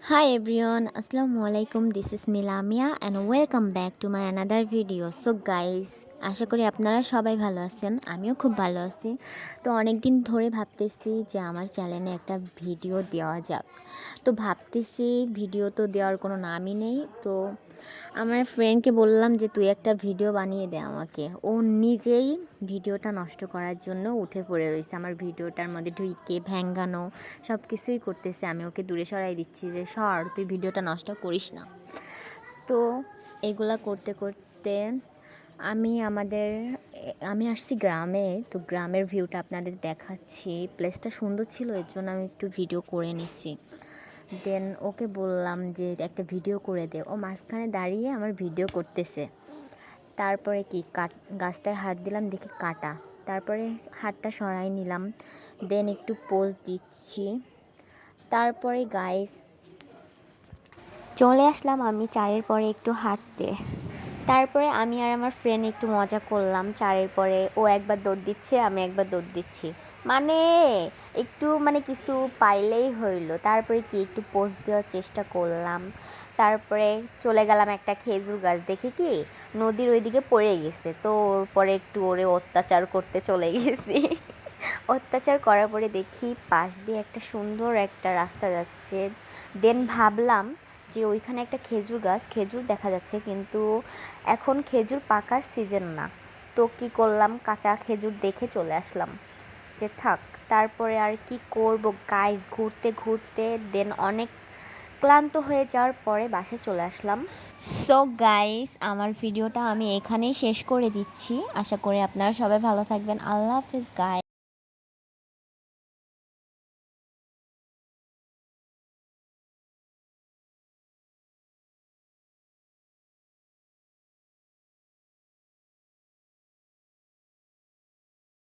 Hi everyone, Assalamualaikum. This is Milamia and welcome back to my another video. So guys, আশা করি আপনারা সবাই ভালো আছেন। আমিও খুব ভালো আছি। তো অনেক দিন ধরে ভাবতেছি যে আমার চ্যানেলে একটা ভিডিও দেওয়া যাক। তো ভাবতেছি ভিডিও তো দেওয়ার কোনো নামই নেই। তো আমার ফ্রেন্ডকে বললাম যে তুই একটা ভিডিও বানিয়ে দে আমাকে। ও নিজেই ভিডিওটা নষ্ট করার জন্য উঠে পড়ে রয়েছে। আমার ভিডিওটার মধ্যে ঢুইকে ভ্যাঙ্গানো সব কিছুই করতেছে। আমি ওকে দূরে সরাই দিচ্ছি যে সর, তুই ভিডিওটা নষ্ট করিস না। তো এগুলা করতে করতে আমি আসছি গ্রামে। তো গ্রামের ভিউটা আপনাদের দেখাচ্ছি। প্লেসটা সুন্দর ছিল, এর জন্য আমি একটু ভিডিও করে নিছি। দেন ওকে বললাম যে একটা ভিডিও করে দে। ও মাঝখানে দাঁড়িয়ে আমার ভিডিও করতেছে। তারপরে কি গাছটায় হাত দিলাম, দেখি কাটা। তারপরে হাতটা সরাই নিলাম। দেন একটু পোজ দিচ্ছি। তারপরে গাইস চলে আসলাম আমি চারের পরে একটু হাঁটতে। তারপরে আমি আর আমার ফ্রেন্ড একটু মজা করলাম। চারের পরে ও একবার দৌড় দিচ্ছে, আমি একবার দৌড় দিচ্ছি। মানে একটু কিছু পাইলেই হইলো। তারপরে কি একটু পোস্ট দেওয়ার চেষ্টা করলাম। তারপরে চলে গেলাম একটা খেজুর গাছ, দেখি কি নদীর ওইদিকে পড়ে গেছে। তো ওর পরে একটু ওরে অত্যাচার করতে চলে গেছি। অত্যাচার করার পরে দেখি পাশ দিয়ে একটা সুন্দর একটা রাস্তা যাচ্ছে। দেন ভাবলাম যে ওইখানে একটা খেজুর গাছ, খেজুর দেখা যাচ্ছে, কিন্তু এখন খেজুর পাকার সিজন না। তো কী করলাম, কাঁচা খেজুর দেখে চলে আসলাম যে থাক। তারপরে আর কি করব গাইস, ঘুরতে ঘুরতে দেন অনেক ক্লান্ত হয়ে যাওয়ার পরে বাসায় চলে আসলাম। সো গাইস, আমার ভিডিওটা আমি এখানেই শেষ করে দিচ্ছি। আশা করি আপনারা সবাই ভালো থাকবেন। আল্লাহ হাফিজ গাইস।